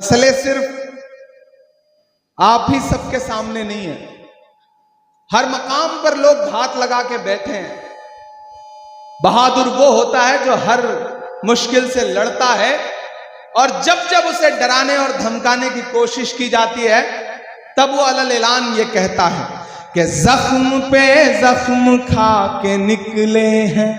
मसले सिर्फ आप ही सबके सामने नहीं है, हर मकाम पर लोग घात लगा के बैठे हैं। बहादुर वो होता है जो हर मुश्किल से लड़ता है, और जब जब उसे डराने और धमकाने की कोशिश की जाती है तब वो अलल ऐलान ये कहता है कि जख्म पे जख्म खा के निकले हैं,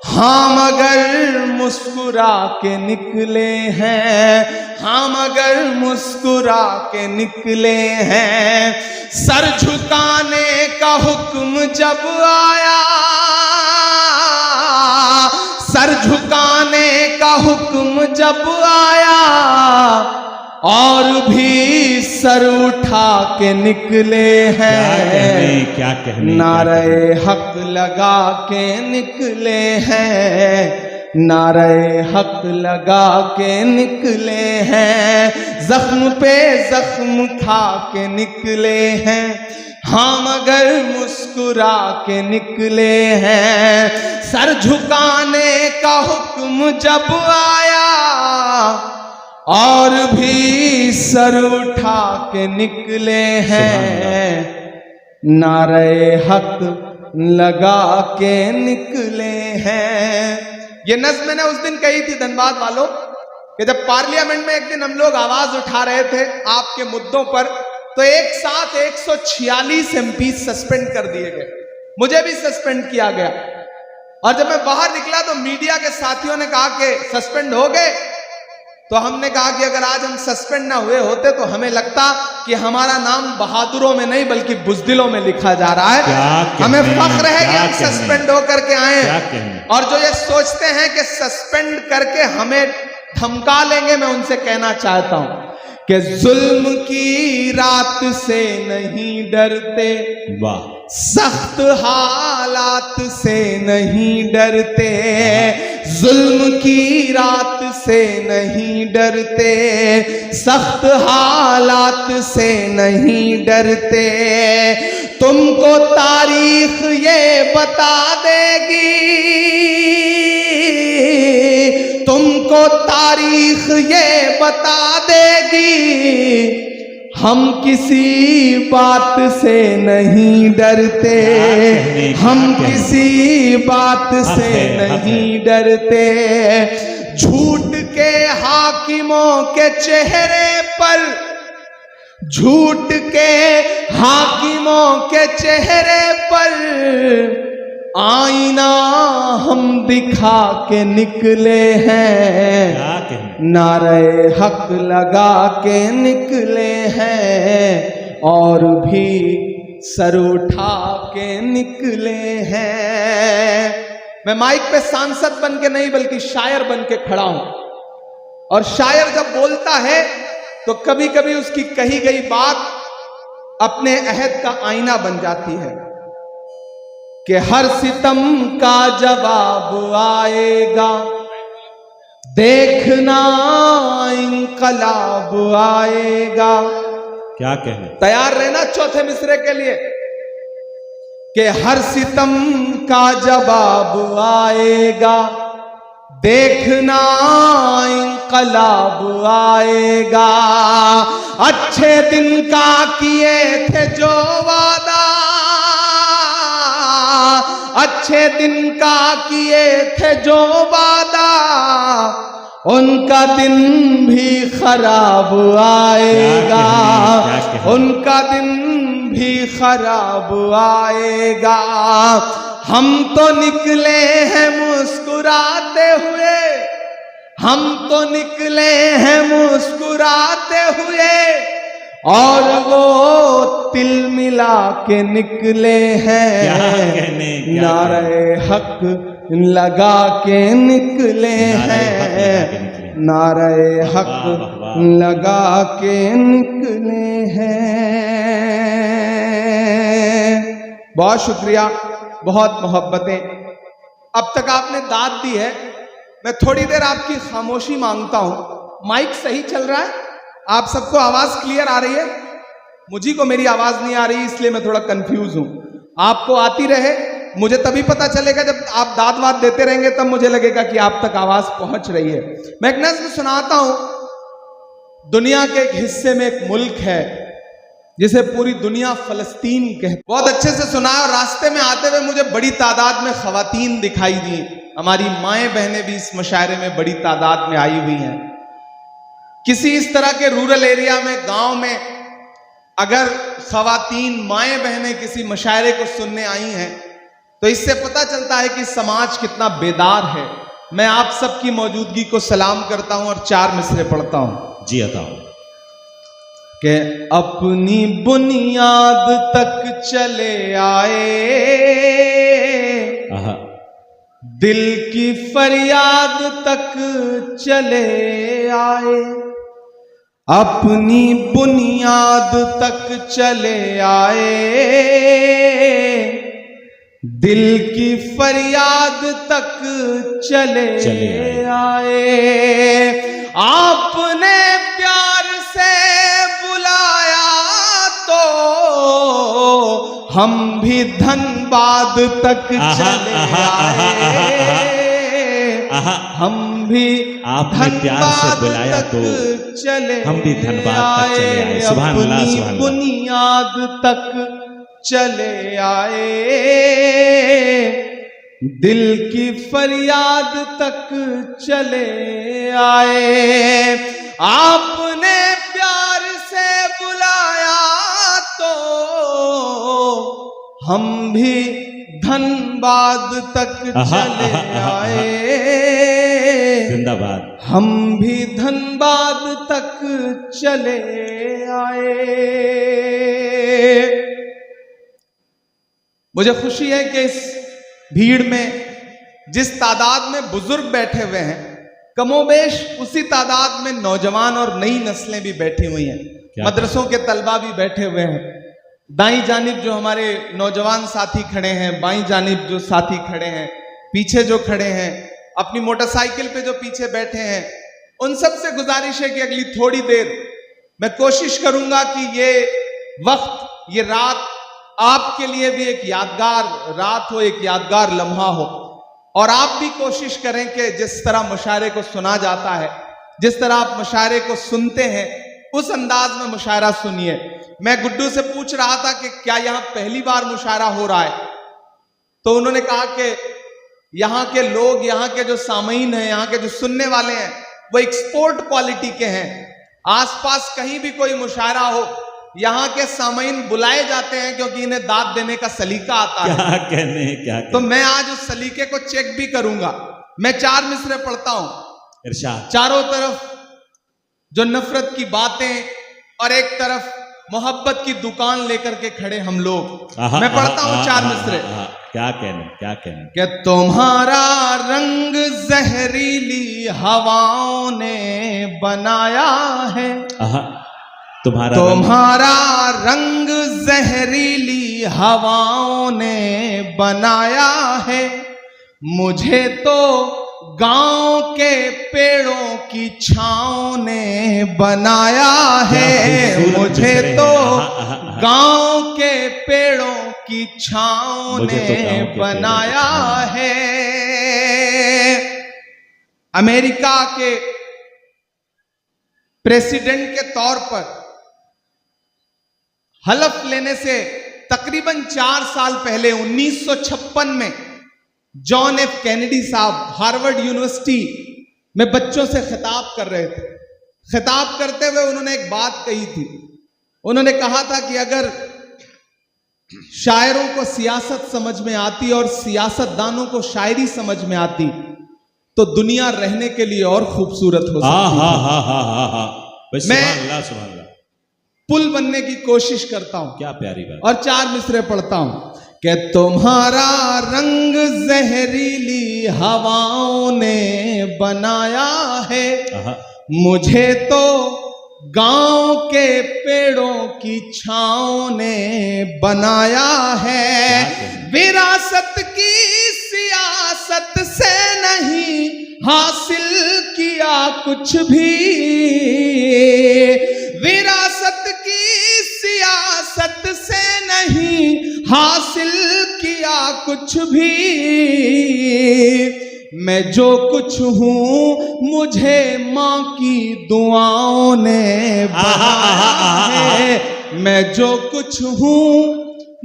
हाँ मगर मुस्कुरा के निकले हैं, हाँ मगर मुस्कुरा के निकले हैं। सर झुकाने का हुक्म जब आया, सर झुकाने का हुक्म जब आया, और भी सर उठा के निकले हैं। क्या कहने नारे हक लगा के निकले हैं, नारे हक लगा के निकले हैं। जख्म पे जख्म खा के निकले हैं, हाँ मगर मुस्कुरा के निकले हैं। सर झुकाने का हुक्म जब आया, और भी सर उठा के निकले हैं। नारे हक लगा के निकले हैं। ये नज़्म मैंने उस दिन कही थी धनबाद वालों कि जब पार्लियामेंट में एक दिन हम लोग आवाज उठा रहे थे आपके मुद्दों पर, तो एक साथ 146 MP सस्पेंड कर दिए गए, मुझे भी सस्पेंड किया गया। और जब मैं बाहर निकला तो मीडिया के साथियों ने कहा कि सस्पेंड हो गए, तो हमने कहा कि अगर आज हम सस्पेंड ना हुए होते तो हमें लगता कि हमारा नाम बहादुरों में नहीं बल्कि बुज़दिलों में लिखा जा रहा है। हमें फख्र है कि हम सस्पेंड होकर के आए। और जो ये सोचते हैं कि सस्पेंड करके हमें धमका लेंगे, मैं उनसे कहना चाहता हूं कि जुल्म की रात से नहीं डरते, सख्त हालात से नहीं डरते, जुल्म की रात से नहीं डरते, सख्त हालात से नहीं डरते। तुमको तारीख ये बता देगी, तुमको तारीख ये बता देगी, हम किसी बात से नहीं डरते, हम किसी बात से नहीं डरते। झूठ के हाकिमों के चेहरे पर, झूठ के हाकिमों के चेहरे पर आईना हम दिखा के निकले हैं। नारे हक लगा के निकले हैं, और भी सर उठा के निकले हैं। मैं माइक पे सांसद बन के नहीं बल्कि शायर बन के खड़ा हूं, और शायर जब बोलता है तो कभी कभी उसकी कही गई बात अपने अहद का आईना बन जाती है कि हर सितम का जवाब आएगा, देखना इंकलाब आएगा। क्या कहने, तैयार रहना चौथे मिसरे के लिए कि हर सितम का जवाब आएगा, देखना इंकलाब आएगा। अच्छे दिन का किए थे जो वादा, अच्छे दिन का किए थे जो वादा, उनका दिन भी खराब आएगा, उनका दिन भी खराब आएगा। हम तो निकले हैं मुस्कुराते हुए, हम तो निकले हैं मुस्कुराते हुए, और वो तिल मिला के निकले हैं। नारे हक लगा के निकले हैं, नारे हक लगा के निकले हैं। बहुत शुक्रिया, बहुत मोहब्बतें। अब तक आपने दाद दी है, मैं थोड़ी देर आपकी खामोशी मांगता हूं। माइक सही चल रहा है, आप सबको आवाज क्लियर आ रही है? मुझी को मेरी आवाज नहीं आ रही, इसलिए मैं थोड़ा कंफ्यूज हूं। आपको आती रहे, मुझे तभी पता चलेगा जब आप दाद वाद देते रहेंगे, तब मुझे लगेगा कि आप तक आवाज पहुंच रही है। मैं एक नज़्म सुनाता हूं दुनिया के एक हिस्से में एक मुल्क है जिसे पूरी दुनिया फलस्तीन कहती। बहुत अच्छे से सुना है। और रास्ते में आते हुए मुझे बड़ी तादाद में खवातीन दिखाई दी। हमारी माएं बहनें भी इस मुशायरे में बड़ी तादाद में आई हुई हैं। किसी इस तरह के रूरल एरिया में, गांव में अगर खवातीन माएं बहनें किसी मुशायरे को सुनने आई हैं तो इससे पता चलता है कि समाज कितना बेदार है। मैं आप सबकी मौजूदगी को सलाम करता हूं और 4 मिसरे पढ़ता हूं। जी बताओ। कि अपनी बुनियाद तक चले आए, दिल की फरियाद तक चले आए, अपनी बुनियाद तक चले आए, दिल की फरियाद तक चले आए। आपने प्यार से बुलाया तो हम भी धनबाद तक चले आए, हम भी आपने प्यार से बुलाया तो चले हम भी धनबाद तक चले आए। सुभान अल्लाह, सुभान अल्लाह। बुनियाद तक चले आए, दिल की फरियाद तक चले आए। आपने प्यार से बुलाया तो हम भी धनबाद तक चले आए, जिंदाबाद। हम भी धनबाद तक चले आए। मुझे खुशी है कि इस भीड़ में जिस तादाद में बुजुर्ग बैठे हुए हैं, कमोबेश उसी तादाद में नौजवान और नई नस्लें भी बैठी हुई हैं। मदरसों के तलबा भी बैठे हुए हैं। दाईं जानिब जो हमारे नौजवान साथी खड़े हैं, बाईं जानिब जो साथी खड़े हैं, पीछे जो खड़े हैं, अपनी मोटरसाइकिल पे जो पीछे बैठे हैं, उन सब से गुजारिश है कि अगली थोड़ी देर मैं कोशिश करूंगा कि ये वक्त, ये रात आपके लिए भी एक यादगार रात हो, एक यादगार लम्हा हो। और आप भी कोशिश करें कि जिस तरह मुशायरे को सुना जाता है, जिस तरह आप मुशायरे को सुनते हैं, उस अंदाज में मुशायरा सुनिए। मैं गुड्डू से पूछ रहा था कि क्या यहां पहली बार मुशायरा हो रहा है, तो उन्होंने कहा कि यहाँ के लोग, यहाँ के जो सामीन हैं, यहाँ के जो सुनने वाले हैं, वो एक्सपोर्ट क्वालिटी के हैं। आसपास कहीं भी कोई मुशायरा हो, यहाँ के सामीन बुलाए जाते हैं क्योंकि इन्हें दाद देने का सलीका आता है। क्या कहने, क्या कहने। तो मैं आज उस सलीके को चेक भी करूंगा। मैं 4 मिसरे पढ़ता हूं। इरशाद। चारों तरफ जो नफरत की बातें और एक तरफ मोहब्बत की दुकान लेकर के खड़े हम लोग। मैं पढ़ता हूं 4 मिसरे। क्या कहने, क्या कहने। कि तुम्हारा रंग जहरीली हवाओं ने बनाया है, तुम्हारा रंग जहरीली हवाओं ने बनाया है। मुझे तो गांव के पेड़ों की छाँव ने बनाया है, मुझे तो गांव के पेड़ों की छाँव ने बनाया है। अमेरिका के प्रेसिडेंट के तौर पर हलफ लेने से तकरीबन 4 साल पहले 1956 में जॉन एफ कैनेडी साहब हार्वर्ड यूनिवर्सिटी में बच्चों से खिताब कर रहे थे। खिताब करते हुए उन्होंने एक बात कही थी। उन्होंने कहा था कि अगर शायरों को सियासत समझ में आती और सियासतदानों को शायरी समझ में आती तो दुनिया रहने के लिए और खूबसूरत हो सकती। मैं पुल बनने की कोशिश करता हूं। क्या प्यारी बात। और 4 मिसरे पढ़ता हूं कि तुम्हारा रंग जहरीली हवाओं ने बनाया है, मुझे तो गांव के पेड़ों की छाँव ने बनाया है। विरासत की सियासत से नहीं हासिल किया कुछ भी, विरासत की सियासत से नहीं हासिल किया कुछ भी। मैं जो कुछ हूँ मुझे माँ की दुआओं ने बनाया है। मैं जो कुछ हूँ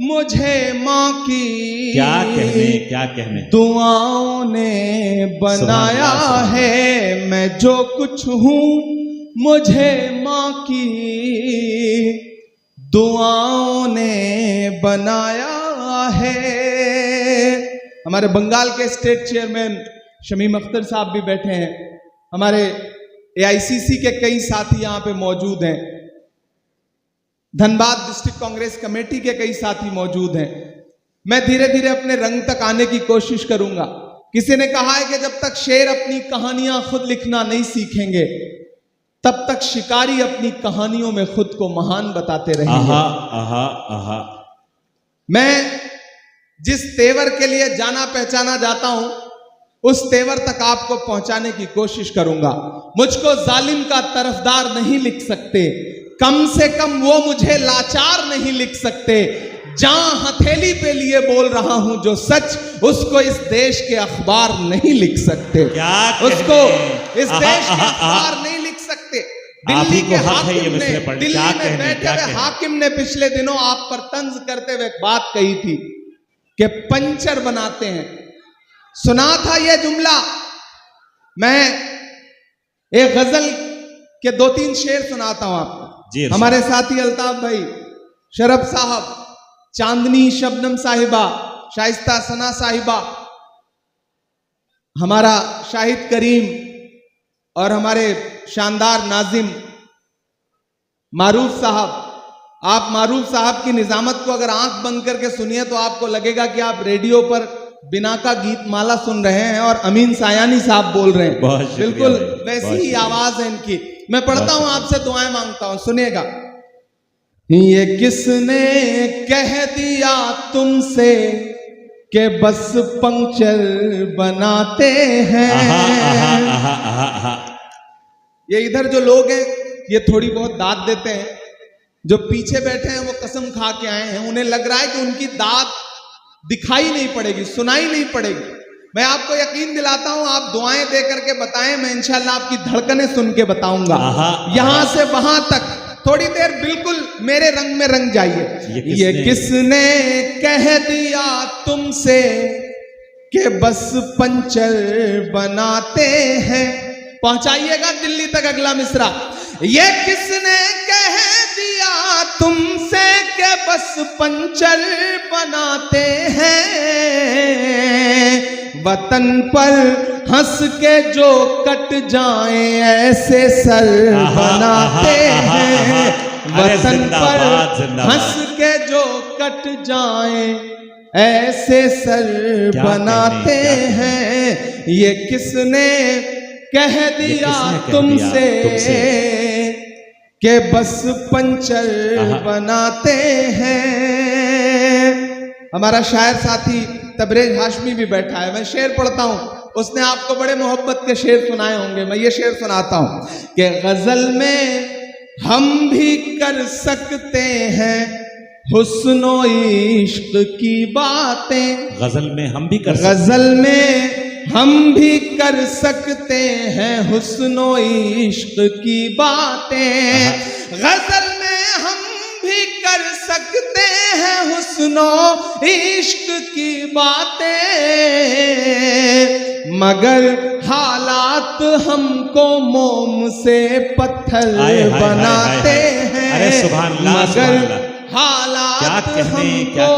मुझे माँ की क्या कहने दुआओं ने बनाया है। मैं जो कुछ हूँ मुझे माँ की दुआओं ने बनाया है। हमारे बंगाल के स्टेट चेयरमैन शमीम अख्तर साहब भी बैठे हैं। हमारे AICC के कई साथी यहाँ पे मौजूद हैं। धनबाद डिस्ट्रिक्ट कांग्रेस कमेटी के कई साथी मौजूद हैं। मैं धीरे धीरे अपने रंग तक आने की कोशिश करूंगा। किसी ने कहा है कि जब तक शेर अपनी कहानियां खुद लिखना नहीं सीखेंगे तब तक शिकारी अपनी कहानियों में खुद को महान बताते रहेंगे। मैं जिस तेवर के लिए जाना पहचाना जाता हूं उस तेवर तक आपको पहुंचाने की कोशिश करूंगा। मुझको जालिम का तरफदार नहीं लिख सकते, कम से कम वो मुझे लाचार नहीं लिख सकते। जहां हथेली पे लिए बोल रहा हूं जो सच, उसको इस देश के अखबार नहीं लिख सकते। उसको इस देश के अखबार नहीं लिख सकते। दिल्ली के हाकिम ने, दिल्ली में बैठे हुए हाकिम ने पिछले दिनों आप पर तंज करते हुए एक बात कही थी कि पंचर बनाते हैं। सुना था यह जुमला। मैं एक गजल के 2-3 शेर सुनाता हूं आपको। हमारे साथी अल्ताफ भाई, शरफ साहब, चांदनी शबनम साहिबा, शाइस्ता सना साहिबा, हमारा शाहिद करीम और हमारे शानदार नाजिम मारूफ साहब। आप मारूफ साहब की निजामत को अगर आंख बंद करके सुनिए तो आपको लगेगा कि आप रेडियो पर बिना का गीत माला सुन रहे हैं और अमीन सायानी साहब बोल रहे हैं। बिल्कुल वैसी ही आवाज है इनकी। मैं पढ़ता हूं, आपसे दुआएं मांगता हूं, सुनिएगा। ये किसने कह दिया तुमसे कि बस पंक्चर बनाते हैं। ये इधर जो लोग हैं ये थोड़ी बहुत दाद देते हैं, जो पीछे बैठे हैं वो कसम खा के आए हैं। उन्हें लग रहा है कि उनकी दाद दिखाई नहीं पड़ेगी, सुनाई नहीं पड़ेगी। मैं आपको यकीन दिलाता हूं, आप दुआएं दे करके बताएं, मैं इंशाल्लाह आपकी धड़कनें सुन के बताऊंगा। यहां से वहां तक थोड़ी देर बिल्कुल मेरे रंग में रंग जाइए। ये किसने कह दिया तुमसे कि बस पंचर बनाते हैं। पहुंचाइएगा दिल्ली तक अगला मिसरा। ये किसने कह दिया तुमसे कि बस पंचर बनाते हैं। वतन पर हंस के जो कट जाएं ऐसे सर बनाते हैं। वतन पर हंस के जो कट जाएं ऐसे सर बनाते हैं। ये किसने कह दिया तुमसे कि बस पंचर बनाते हैं। हमारा शायर साथी तबरेज हाशमी भी बैठा है। मैं शेर पढ़ता हूं, उसने आपको बड़े मोहब्बत के शेर सुनाए होंगे। मैं ये शेर सुनाता हूं कि गजल में हम भी कर सकते हैं हुस्नो इश्क की बातें। गजल में हम भी कर गजल में हम भी कर सकते हैं हुस्नो इश्क की बातें। गजल में हम भी कर सकते हैं हुस्नो इश्क की बातें, मगर हालात हमको मोम से पत्थर बनाते हैं। अरे सुभान अल्लाह, मगर हालात हमको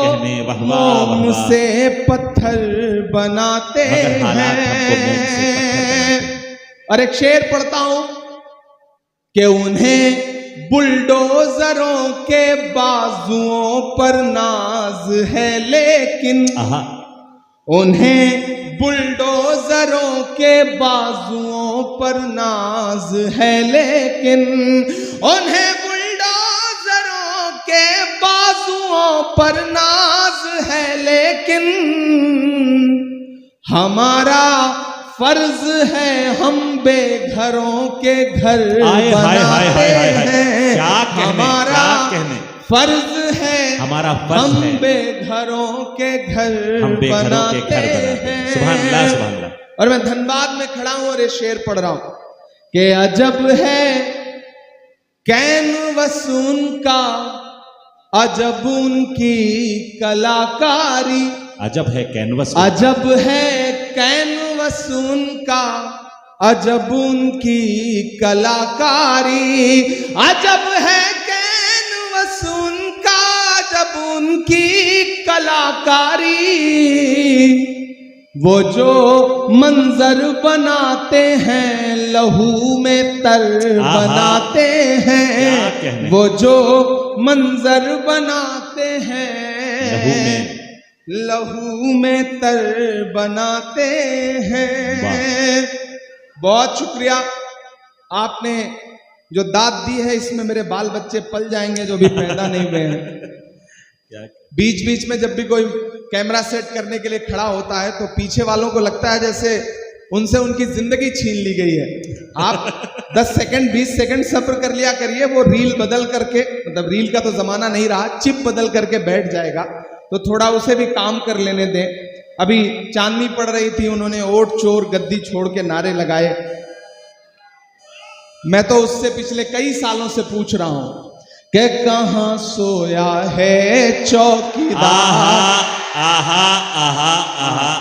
मोम से पत्थर बनाते हैं। और एक शेर पढ़ता हूं कि उन्हें बुलडोजरों के बाजुओं पर नाज है, लेकिन उन्हें बुलडोजरों के बाजुओं पर नाज है, लेकिन उन्हें बुलडोजरों के बाजुओं पर नाज है, लेकिन हमारा फर्ज है हम बेघरों के घर बनाते हैं। हमारा फर्ज है हम बेघरों के घर बनाते हैं। सुभान अल्लाह, सुभान अल्लाह। और मैं धनबाद में खड़ा हूं और ये शेर पढ़ रहा हूं कि अजब है कैनवस उनका, अजब उनकी कलाकारी, अजब है कैनवस, अजब है कैनवस उनका, अजब उनकी कलाकारी, अजब है कैनवस उनका, अजब उनकी कलाकारी। वो जो मंजर बनाते हैं लहू में तर बनाते हैं, वो जो मंजर बनाते हैं लहू में तर बनाते हैं। बहुत शुक्रिया, आपने जो दाद दी है इसमें मेरे बाल बच्चे पल जाएंगे जो भी पैदा नहीं हुए हैं। बीच बीच में जब भी कोई कैमरा सेट करने के लिए खड़ा होता है तो पीछे वालों को लगता है जैसे उनसे उनकी जिंदगी छीन ली गई है। आप 10 सेकंड 20 सेकंड सब्र कर लिया करिए, वो रील बदल करके, मतलब रील का तो जमाना नहीं रहा, चिप बदल करके बैठ जाएगा, तो थोड़ा उसे भी काम कर लेने दें। अभी चांदनी पड़ रही थी, उन्होंने ओट चोर गद्दी छोड़ के नारे लगाए। मैं तो उससे पिछले कई सालों से पूछ रहा हूं कि कहां सोया है चौकीदार। आहा आहा आहा,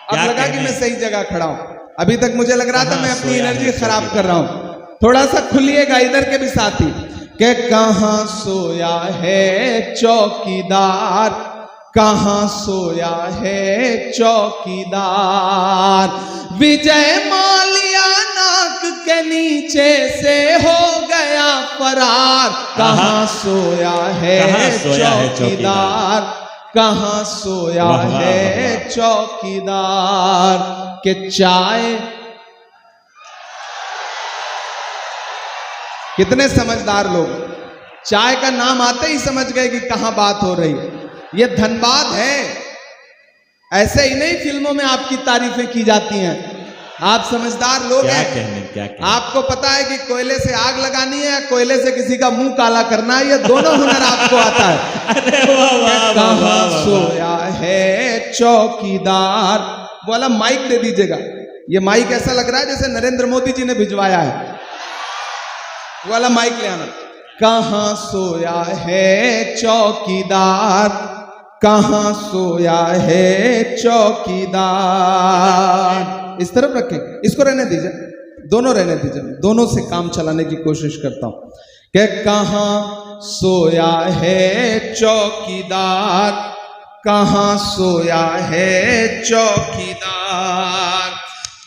अब लगा कि मैं सही जगह खड़ा हूं, अभी तक मुझे लग रहा था मैं अपनी एनर्जी खराब कर रहा हूं। थोड़ा सा खुलिएगा इधर के भी साथी, कि कहां सोया है चौकीदार, कहां सोया है चौकीदार। विजय माल्या नाक के नीचे से हो गया फरार, कहां सोया है चौकीदार, कहां सोया है चौकीदार। के चाय, कितने समझदार लोग, चाय का नाम आते ही समझ गए कि कहां बात हो रही है। ये धनबाद है, ऐसे ही नहीं फिल्मों में आपकी तारीफें की जाती हैं। आप समझदार लोग हैं, क्या आपको पता है कि कोयले से आग लगानी है, कोयले से किसी का मुंह काला करना है, ये दोनों हुनर आपको आता है। कहां सोया है चौकीदार, बोला माइक दे दीजिएगा। ये माइक ऐसा लग रहा है जैसे नरेंद्र मोदी जी ने भिजवाया है, वाला माइक ले आना। कहां सोया है चौकीदार, कहां सोया है चौकीदार। इस तरफ रखें, इसको रहने दीजिए, दोनों रहने दीजिए, दोनों से काम चलाने की कोशिश करता हूं। कि कहां सोया है चौकीदार, कहां सोया है चौकीदार।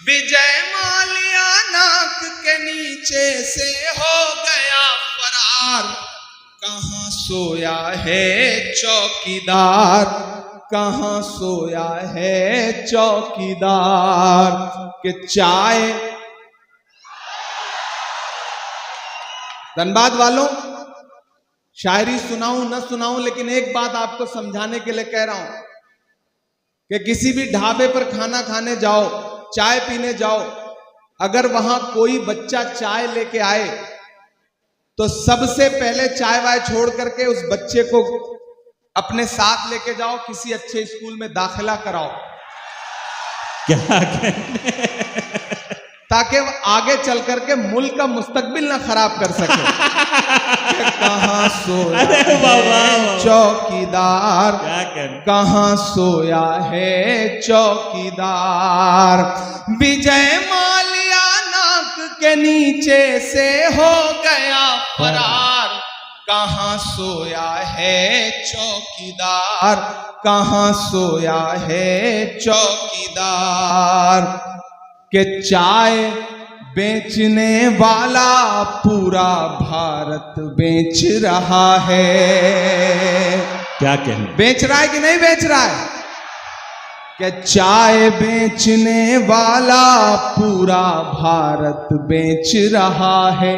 विजय माल्या नाक के नीचे से हो गया फरार, कहां सोया है चौकीदार, कहां सोया है चौकीदार। के चाय, धनबाद वालों, शायरी सुनाऊं न सुनाऊं, लेकिन एक बात आपको समझाने के लिए कह रहा हूं कि किसी भी ढाबे पर खाना खाने जाओ, चाय पीने जाओ, अगर वहां कोई बच्चा चाय लेके आए तो सबसे पहले चाय वाय छोड़ करके उस बच्चे को अपने साथ लेके जाओ, किसी अच्छे स्कूल में दाखिला कराओ, क्या ताकि वो आगे चल करके मुल्क का मुस्तकबिल ना खराब कर सके। कहां सोया है चौकीदार, कहां सोया है चौकीदार। विजय माल्या नाक के नीचे से हो गया फरार, कहां सोया है चौकीदार, कहां सोया है चौकीदार। के चाय बेचने वाला पूरा भारत बेच रहा है। क्या कहने, बेच रहा है कि नहीं बेच रहा है? कि चाय बेचने वाला पूरा भारत बेच रहा है,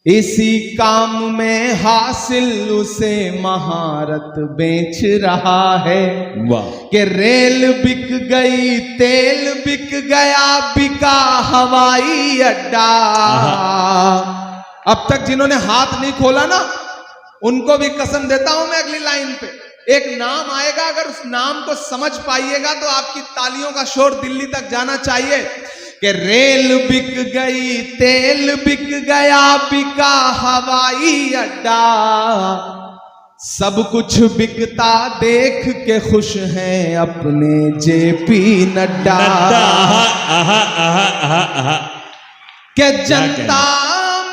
इसी काम में हासिल उसे महारत बेच रहा है। वाह, कि रेल बिक गई, तेल बिक गया, बिका हवाई अड्डा। अब तक जिन्होंने हाथ नहीं खोला ना, उनको भी कसम देता हूं मैं अगली लाइन पे एक नाम आएगा, अगर उस नाम को समझ पाइएगा तो आपकी तालियों का शोर दिल्ली तक जाना चाहिए कि रेल बिक गई, तेल बिक गया, बिका हवाई अड्डा, सब कुछ बिकता देख के खुश हैं अपने जेपी नड्डा। के जनता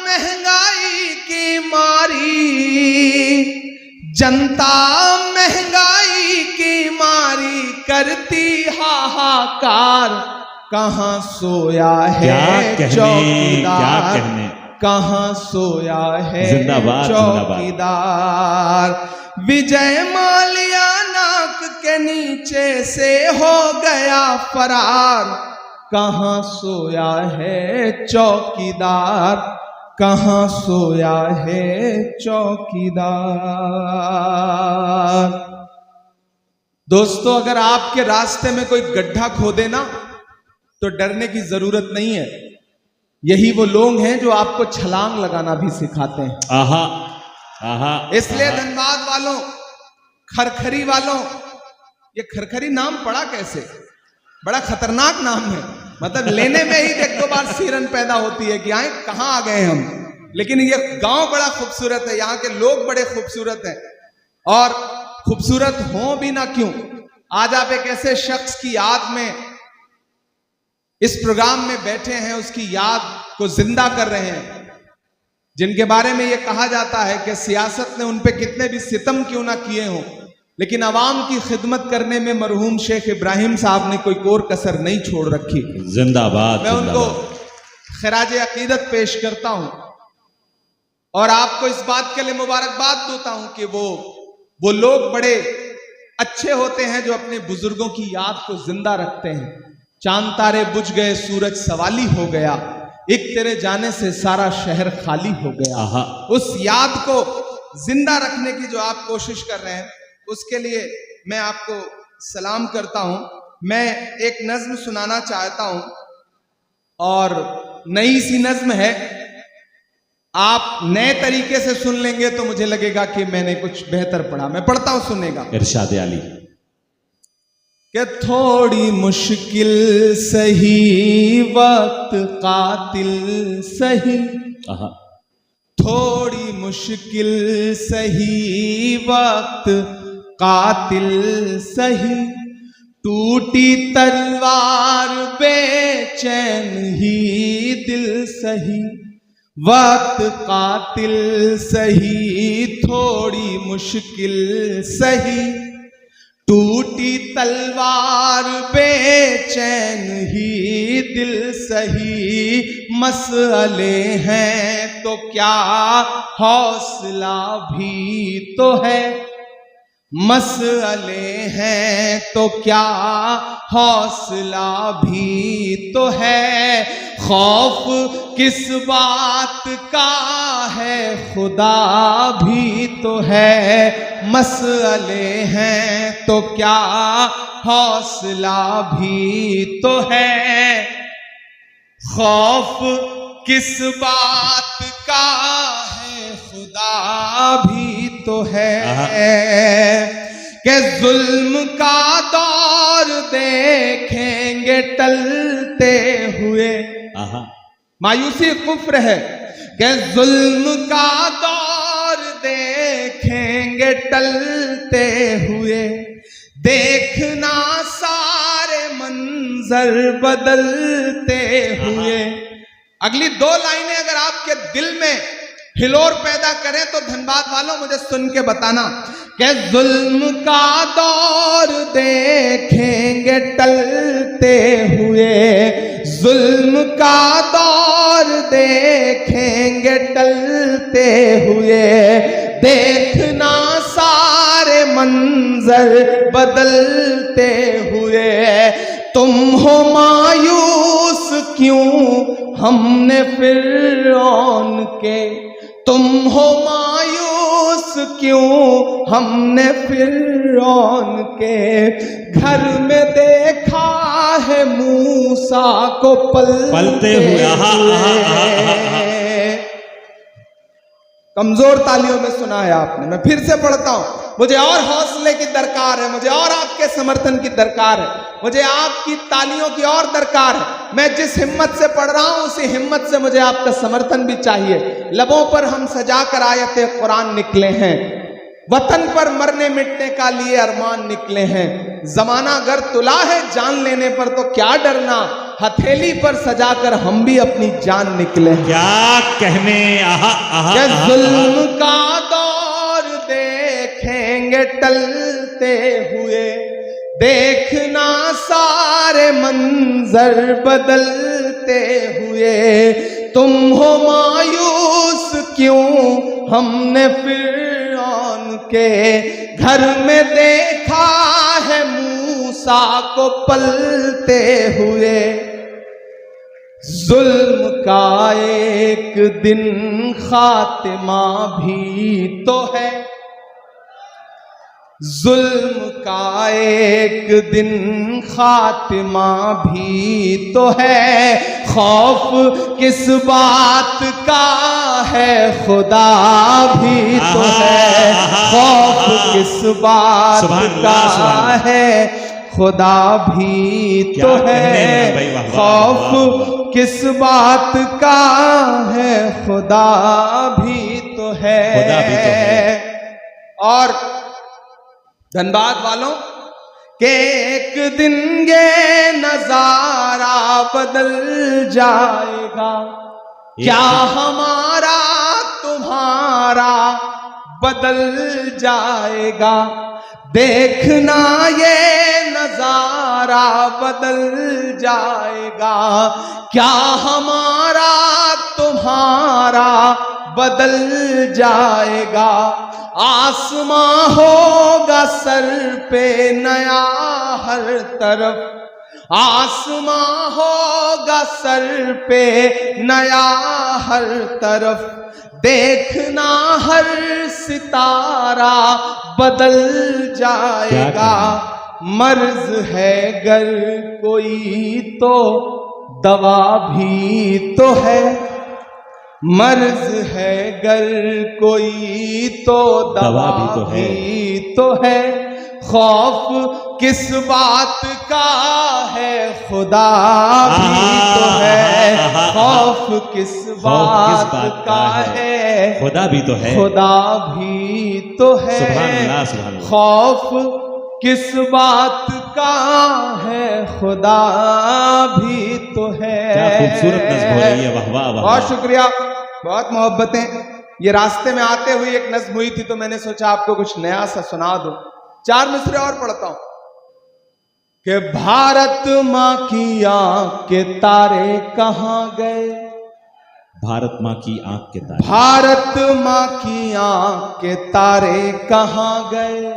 महंगाई की मारी, जनता महंगाई की मारी करती हाहाकार, कहां सोया है चौकीदार, कहां सोया है चौकीदार। विजय माल्या नाक के नीचे से हो गया फरार, कहां सोया है चौकीदार, कहां सोया है चौकीदार। दोस्तों, अगर आपके रास्ते में कोई गड्ढा खोदे ना तो डरने की जरूरत नहीं है। यही वो लोग हैं जो आपको छलांग लगाना भी सिखाते हैं। आहा, आहा, इसलिए धनबाद वालों, खरखरी वालों, ये खरखरी नाम पड़ा कैसे? बड़ा खतरनाक नाम है, मतलब लेने में ही एक दो बार सिरन पैदा होती है कि आए कहां आ गए हम। लेकिन ये गांव बड़ा खूबसूरत है, यहाँ के लोग बड़े खूबसूरत हैं, और खूबसूरत हो भी ना क्यों, आज आप एक ऐसे शख्स की याद में इस प्रोग्राम में बैठे हैं, उसकी याद को जिंदा कर रहे हैं, जिनके बारे में यह कहा जाता है कि सियासत ने उन पे कितने भी सितम क्यों ना किए हों, लेकिन अवाम की खिदमत करने में मरहूम शेख इब्राहिम साहब ने कोई कोर कसर नहीं छोड़ रखी। जिंदाबाद। मैं उनको खिराज अकीदत पेश करता हूं और आपको इस बात के लिए मुबारकबाद देता हूं कि वो लोग बड़े अच्छे होते हैं जो अपने बुजुर्गों की याद को जिंदा रखते हैं। चांद तारे बुझ गए, सूरज सवाली हो गया, एक तेरे जाने से सारा शहर खाली हो गया। उस याद को जिंदा रखने की जो आप कोशिश कर रहे हैं, उसके लिए मैं आपको सलाम करता हूं। मैं एक नज्म सुनाना चाहता हूं और नई सी नज्म है, आप नए तरीके से सुन लेंगे तो मुझे लगेगा कि मैंने कुछ बेहतर पढ़ा। मैं पढ़ता हूं, सुनेगा। इरशाद अली कि थोड़ी मुश्किल सही वक्त कातिल सही, थोड़ी मुश्किल सही वक्त कातिल सही, टूटी तलवार बेचैन ही दिल सही, वक्त कातिल सही, थोड़ी मुश्किल सही, टूटी तलवार बेचैन ही दिल सही, मसले हैं तो क्या हौसला भी तो है, मसले हैं तो क्या हौसला भी तो है, खौफ किस बात का है खुदा भी तो है, मसले हैं तो क्या हौसला भी तो है, खौफ किस बात का है खुदा भी तो है, कि जुल्म का दौर देखेंगे टलते हुए, मायूसी कुफ्र है, कि जुल्म का दौर देखेंगे टलते हुए, देखना सारे मंजर बदलते हुए। अगली दो लाइनें अगर आपके दिल में हिलोर पैदा करें तो धनबाद वालों मुझे सुन के बताना कि जुल्म का दौर देखेंगे टलते हुए, जुल्म का दौर देखेंगे टलते हुए, देखना सारे मंजर बदलते हुए, तुम हो मायूस क्यों हमने फिरौन के, तुम हो मायूस क्यों हमने फिरौन के, घर में देखा है मूसा को पलते हुए। कमजोर तालियों में सुना है आपने, मैं फिर से पढ़ता हूं मुझे और हौसले की दरकार है, मुझे और आपके समर्थन की दरकार है, मुझे आपकी तालियों की और दरकार है। मैं जिस हिम्मत से पढ़ रहा हूं उसी हिम्मत से मुझे आपका समर्थन भी चाहिए। लबों पर हम सजाकर आयते कुरान निकले हैं, वतन पर मरने मिटने का लिए अरमान निकले हैं। जमाना अगर तुला है जान लेने पर तो क्या डरना, हथेली पर सजाकर हम भी अपनी जान निकले हैं। क्या कहने, आहा आहा, ये आहा, जुल्म का दौर देखेंगे टलते हुए, देखना सारे मंजर बदलते हुए। तुम हो मायूस क्यों, हमने फिरौन के घर में देखा है मूसा को पलते हुए। जुल्म का एक दिन खात्मा भी तो है, जुल्म का एक दिन खात्मा भी तो है। खौफ किस बात का है, खुदा भी तो है। खौफ किस बात का है, खुदा भी तो है। खौफ किस बात का है, खुदा भी तो है। और धनबाद वालों के एक दिन ये नजारा बदल जाएगा, क्या हमारा तुम्हारा बदल जाएगा। देखना ये नजारा बदल जाएगा, क्या हमारा तुम्हारा बदल जाएगा। आसमां होगा सर पे नया हर तरफ, आसमां होगा सर पे नया हर तरफ। देखना हर सितारा बदल जाएगा। मर्ज है गर कोई तो दवा भी तो है, मर्ज है गर कोई तो दवा भी तो है। खौफ किस बात का है, खुदा भी तो है। खौफ किस बात का है, खुदा भी तो है। खुदा भी तो है। सुभान अल्लाह, सुभान अल्लाह। खौफ किस बात का है, खुदा भी तो है। क्या खूबसूरत नज़्म हो रही है, वाह वाह वाह। बहुत शुक्रिया, बहुत मोहब्बतें। ये रास्ते में आते हुए एक नज़्म हुई थी तो मैंने सोचा आपको कुछ नया सा सुना दूं। 4 मिसरे और पढ़ता हूं कि भारत माँ की आंख के तारे कहां गए, भारत माँ की आंख के तारे, भारत माँ की आंख के तारे कहां गए।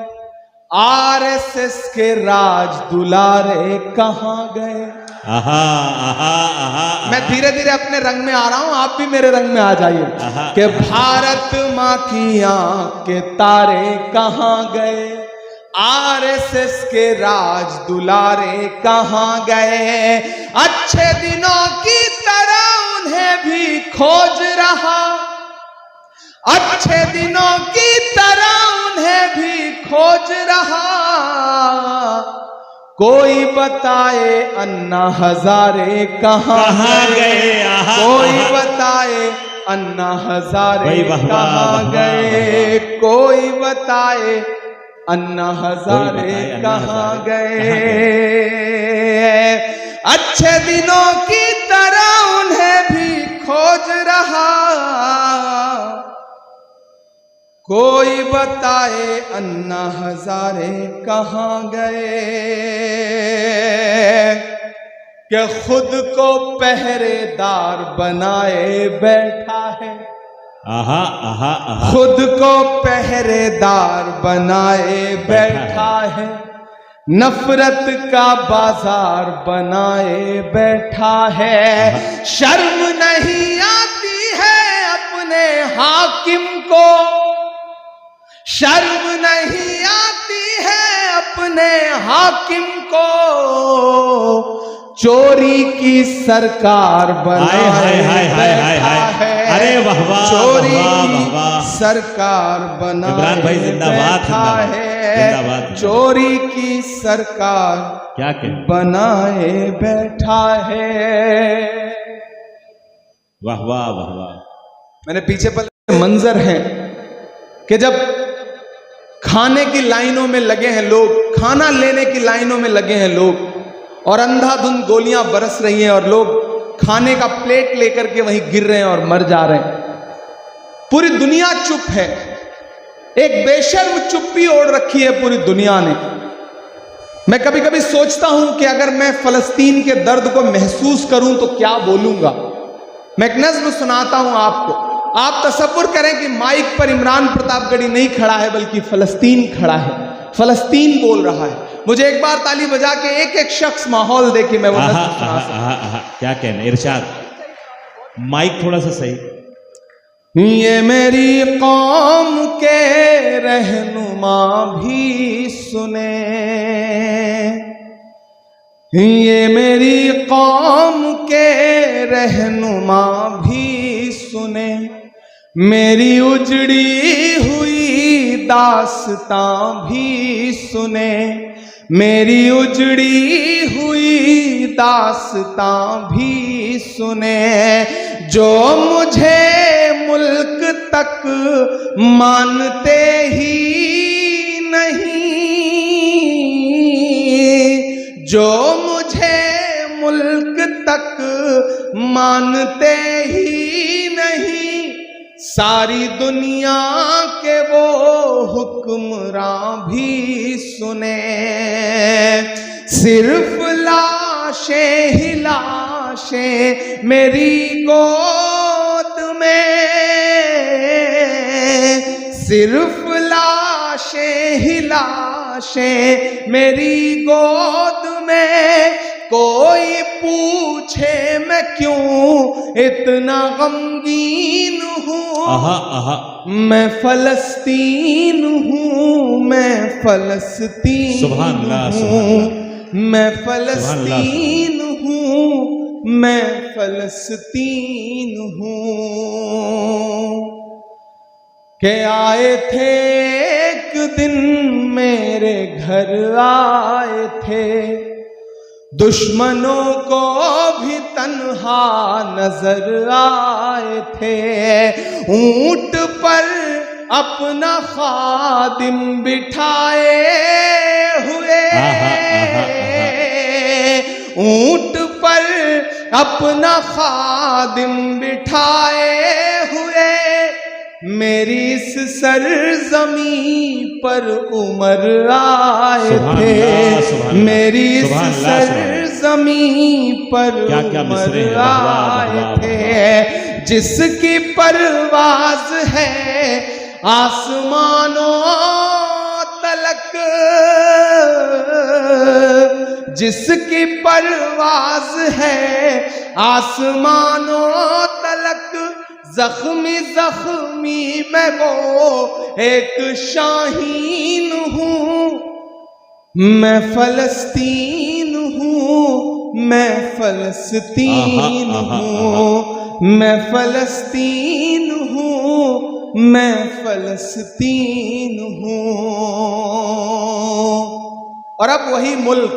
आरएसएस के राज दुलारे कहां गए। आहा आहा आहा। मैं धीरे धीरे अपने रंग में आ रहा हूं, आप भी मेरे रंग में आ जाइए। कि भारत माँ की आंख के तारे कहां गए, आरएसएस के राज दुलारे कहां गए। अच्छे दिनों की तरह उन्हें भी खोज रहा, अच्छे दिनों की तरह उन्हें भी खोज रहा। कोई बताए अन्ना हजारे कहां गए, कोई बताए अन्ना हजारे कहां गए। कोई बताए अन्ना हजारे कहां गए। अच्छे दिनों की तरह उन्हें भी खोज रहा। कोई बताए अन्ना हजारे कहां गए। कि खुद को पहरेदार बनाए बैठा है, आहा आहा आहा। खुद को पहरेदार बनाए बैठा है। नफरत का बाजार बनाए बैठा है। शर्म नहीं आती है अपने हाकिम को, शर्म नहीं आती है अपने हाकिम को। चोरी की सरकार बनाए बैठा है। अरे वाह वाह, चोरी वाह की वाह। सरकार बना इमरान भाई जिंदाबाद, बैठा जिंदाबाद, है, जिंदाबाद। चोरी की सरकार क्या कहें, बनाए बैठा है। वाह वाह वाह वाह। मैंने पीछे पर मंजर है कि जब खाने की लाइनों में लगे हैं लोग, खाना लेने की लाइनों में लगे हैं लोग, और अंधाधुंध गोलियां बरस रही हैं और लोग खाने का प्लेट लेकर के वहीं गिर रहे हैं और मर जा रहे हैं। पूरी दुनिया चुप है, एक बेशर्म चुप्पी ओढ़ रखी है पूरी दुनिया ने। मैं कभी कभी सोचता हूं कि अगर मैं फलस्तीन के दर्द को महसूस करूं तो क्या बोलूंगा। मैं एक नज्म सुनाता हूं आपको। आप तसव्वुर करें कि माइक पर इमरान प्रतापगढ़ी नहीं खड़ा है बल्कि फलस्तीन खड़ा है, फलस्तीन बोल रहा है। मुझे एक बार ताली बजा के एक एक शख्स माहौल दे के मैं वो नज्म सुना सकूं। क्या कहना, इरशाद, माइक थोड़ा सा सही। ये मेरी कौम के रहनुमा भी सुने, ये मेरी कौम के रहनुमा भी सुने, मेरी उजड़ी हुई दास्तां भी सुने, मेरी उजड़ी हुई दास्तां भी सुने। जो मुझे मुल्क तक मानते ही नहीं, जो मुझे मुल्क तक मानते ही नहीं, सारी दुनिया के वो हुक्मरां भी सुने। सिर्फ लाशें ही लाशें मेरी गोद में, सिर्फ लाशें ही लाशें मेरी गोद में। कोई पूछे मैं क्यों इतना गमगीन हूँ, मैं फलस्तीन हूँ, मैं फलस्तीन हूँ, मैं फलस्तीन हूँ, मैं फलस्तीन हूँ। के आए थे एक दिन मेरे घर आए थे, दुश्मनों को भी तन्हा नजर आए थे। ऊंट पर अपना खादिम बिठाए हुए, ऊंट पर अपना खादिम बिठाए हुए, मेरी इस सरजमी पर उमर आए थे, मेरी इस सरजमी पर उमर आए थे। जिसकी परवाज है आसमानों तलक, जिसकी परवाज है आसमानों तलक, जख्मी जख्मी मैं वो एक शाहीन हूँ, मैं फलस्तीन हूँ, मैं फलस्तीन हूँ, मैं फलस्तीन हूँ, मैं फलस्तीन हूँ। और अब वही मुल्क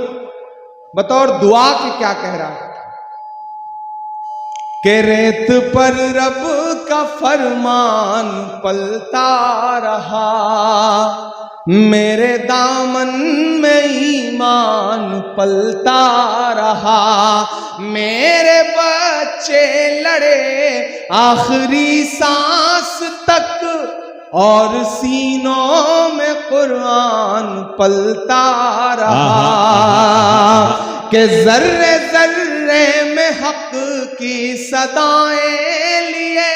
बतौर दुआ के क्या कह रहा है कि रेत पर रब का फरमान पलता रहा, मेरे दामन में ईमान पलता रहा, मेरे बच्चे लड़े आखिरी सांस तक और सीनों में कुरान पलता रहा, कि जर्रे जर्रे में हक की सदाएं लिए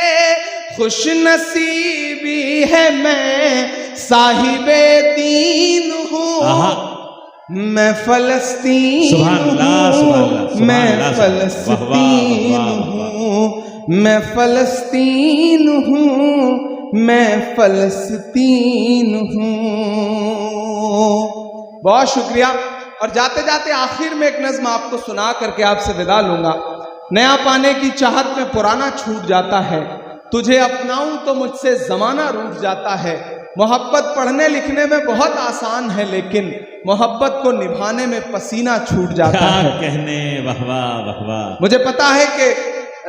खुश नसीबी है मैं साहिबे दीन हूँ, मैं फलस्तीन हूँ, मैं फलस्तीन हूँ, मैं फलस्तीन हूँ, मैं फलस्तीन हूँ। बहुत शुक्रिया। और जाते जाते आखिर में एक नज्म आपको सुना करके आपसे विदा लूंगा। नया पाने की चाहत में पुराना छूट जाता है, तुझे अपनाऊं तो मुझसे जमाना रूठ जाता है। मोहब्बत पढ़ने लिखने में बहुत आसान है, लेकिन मोहब्बत को निभाने में पसीना छूट जाता क्या है। कहने, वाह वाह वाह वाह। मुझे पता है कि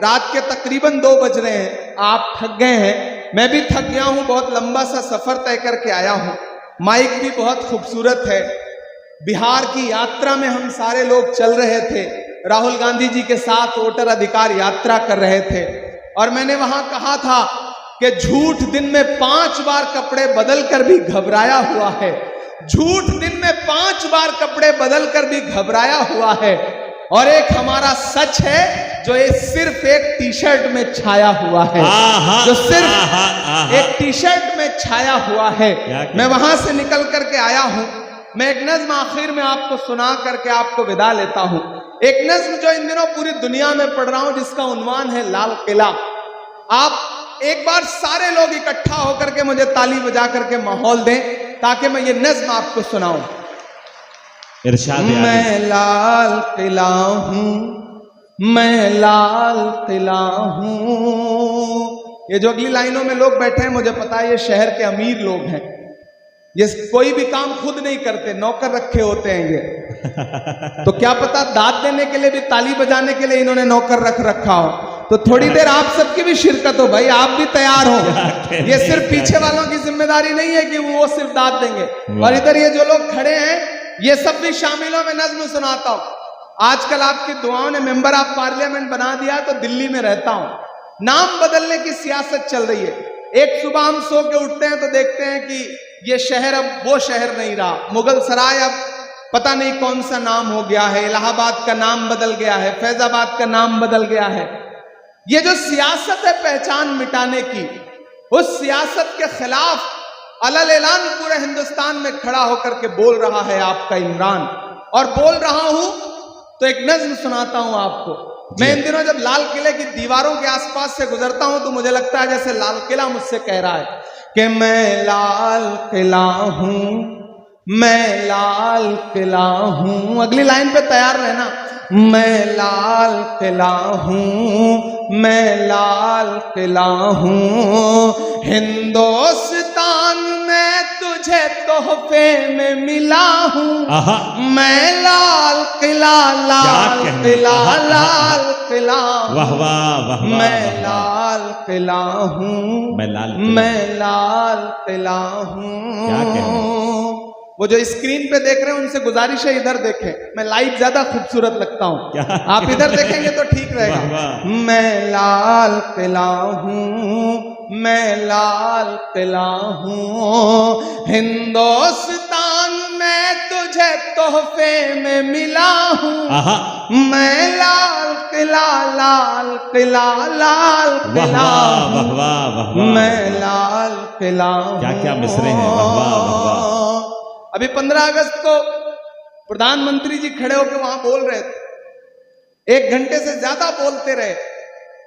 रात के तकरीबन 2 बज रहे हैं, आप थक गए हैं, मैं भी थक गया हूं, बहुत लंबा सा सफर तय करके आया हूं। माइक भी बहुत खूबसूरत है। बिहार की यात्रा में हम सारे लोग चल रहे थे, राहुल गांधी जी के साथ वोटर अधिकार यात्रा कर रहे थे, और मैंने वहां कहा था कि झूठ दिन में 5 बार कपड़े बदल कर भी घबराया हुआ है। झूठ दिन में 5 बार कपड़े बदल कर भी घबराया हुआ है, और एक हमारा सच है जो ये सिर्फ एक टी शर्ट में छाया हुआ है, जो सिर्फ एक टी शर्ट में छाया हुआ है। मैं वहां से निकल करके आया हूं। मैं एक नज्म आखिर में आपको सुना करके आपको विदा लेता हूं। एक नज्म जो इन दिनों पूरी दुनिया में पढ़ रहा हूं, जिसका उन्वान है लाल किला। आप एक बार सारे लोग इकट्ठा होकर के मुझे ताली बजा करके माहौल दें, ताकि मैं ये नज्म आपको सुनाऊं। मैं लाल किला हूं, मैं लाल किला हूं। ये जो अगली लाइनों में लोग बैठे हैं, मुझे पता है ये शहर के अमीर लोग हैं। ये कोई भी काम खुद नहीं करते, नौकर रखे होते हैं ये। तो क्या पता दाद देने के लिए भी, ताली बजाने के लिए इन्होंने नौकर रख रखा हो। तो थोड़ी देर आप सबकी भी शिरकत हो भाई, आप भी तैयार हो। ये सिर्फ पीछे वालों की जिम्मेदारी नहीं है कि वो सिर्फ दाद देंगे, और इधर ये जो लोग खड़े हैं ये सब भी शामिल हो। मैं नज्म सुनाता हूं। आजकल आपकी दुआओं ने मेंबर ऑफ पार्लियामेंट बना दिया, तो दिल्ली में रहता हूं। नाम बदलने की सियासत चल रही है। एक सुबह हम सो के उठते हैं तो देखते हैं कि ये शहर अब वो शहर नहीं रहा। मुगल सराय अब पता नहीं कौन सा नाम हो गया है, इलाहाबाद का नाम बदल गया है, फैजाबाद का नाम बदल गया है। ये जो सियासत है पहचान मिटाने की, उस सियासत के खिलाफ अलल ऐलान पूरे हिंदुस्तान में खड़ा होकर के बोल रहा है आपका इमरान। और बोल रहा हूं तो एक नज्म सुनाता हूं आपको। मैं इन दिनों जब लाल किले की दीवारों के आसपास से गुजरता हूं तो मुझे लगता है जैसे लाल किला मुझसे कह रहा है कि मैं लाल किला हूं, मैं लाल किला हूं। अगली लाइन पे तैयार रहना। मैं लाल किला हूं, मैं लाल किला हूं। हिंदुस्तान में तुझे तोहफे में मिला हूं। मैं लाल किला, लाल किला, लाल किला। वाह वाह वाह। मैं लाल किला हूं, मैं लाल किला हूं। वो जो स्क्रीन पे देख रहे हैं उनसे गुजारिश है इधर देखें, मैं लाइव ज्यादा खूबसूरत लगता हूं। आप इधर देखेंगे तो ठीक रहेगा। मैं लाल किला हूं, मैं लाल किला हूं। हिंदुस्तान में तुझे तोहफे में मिला हूं। मैं लाल किला, लाल किला, लाल किला। मैं लाल किला हूं। क्या क्या मिसरे हैं, वाह वाह वाह वाह। अभी 15 अगस्त को प्रधानमंत्री जी खड़े होकर वहां बोल रहे थे, 1 घंटे से ज्यादा बोलते रहे।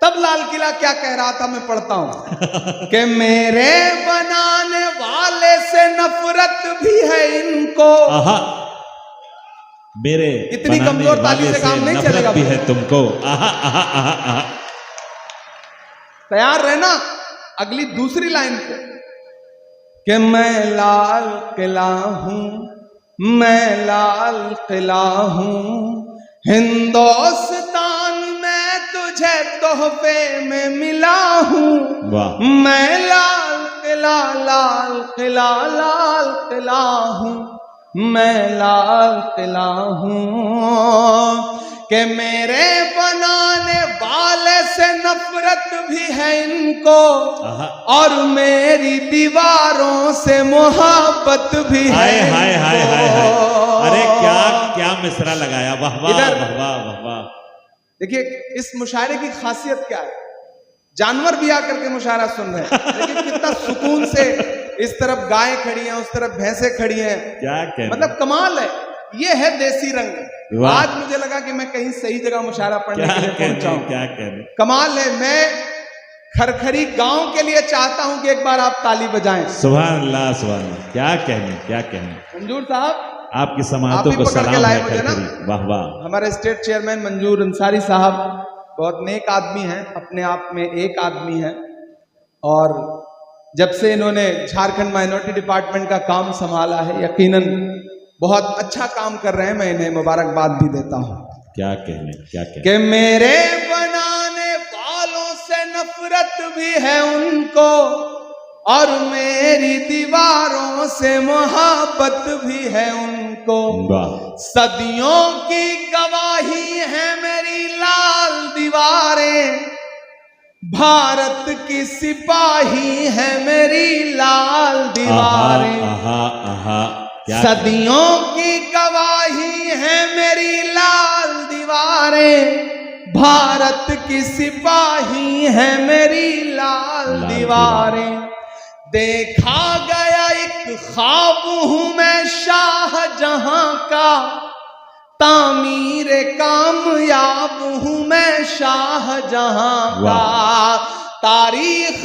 तब लाल किला क्या कह रहा था मैं पढ़ता हूं कि मेरे बनाने वाले से नफरत भी है इनको। मेरे इतनी कमजोर ताली से काम नहीं चलेगा भी है तुमको। तैयार रहना अगली दूसरी लाइन पे कि मैं लाल किला हूं, मैं लाल किला हूं। हिंदुस्तान में तुझे तोहफे में मिला हूं। मैं लाल किला, लाल किला, लाल किला हूं। मैं लाल किला हूं कि मेरे बनाने वाले से नफरत भी है इनको, और मेरी दीवारों से मोहब्बत भी है। हाय हाय हाय हाय हाय। अरे क्या क्या मिसरा लगाया, वाह वाह वाह वाह वाह। देखिए इस मुशायरे की खासियत क्या है। जानवर भी आकर के मुशायरा सुन रहे हैं, लेकिन कितना सुकून से। इस तरफ गाय खड़ी हैं, उस तरफ भैंसें खड़ी हैं। क्या मतलब कमाल है। ये है देसी रंग। आज मुझे लगा कि मैं कहीं सही जगह मुशायरा पढ़ने के लिए पहुंचा हूं। क्या कहने, कमाल है। मैं खरखरी गांव के लिए चाहता हूं कि एक बार आप ताली बजाएं। सुभान अल्लाह, सुभान अल्लाह। क्या कहने, क्या कहने। मंजूर साहब आपकी समातों को सलाम है खरखरी। वाह वाह। हमारे स्टेट चेयरमैन मंजूर अंसारी साहब बहुत नेक आदमी हैं, अपने आप में एक आदमी हैं, और जब से इन्होंने झारखंड माइनॉरिटी डिपार्टमेंट का काम संभाला है, यकीनन बहुत अच्छा काम कर रहे हैं। मैं इन्हें मुबारकबाद भी देता हूं। क्या कहने, क्या कहने कि मेरे बनाने वालों से नफरत भी है उनको और मेरी दीवारों से मोहब्बत भी है उनको। सदियों की गवाही है मेरी लाल दीवारें, भारत की सिपाही है मेरी लाल दीवारें। सदियों की गवाही है मेरी लाल दीवारें, भारत की सिपाही है मेरी लाल दीवारें। देखा गया एक ख्वाब हूं मैं शाहजहां का, तामीर कामयाब हूं मैं शाहजहां का। तारीख